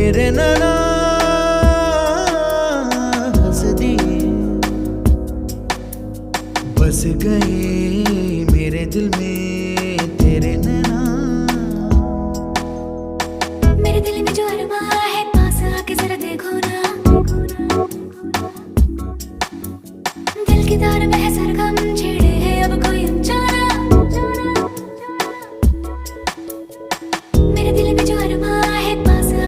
तेरे नैना हंस दिए, बस गए मेरे दिल में तेरे नैना।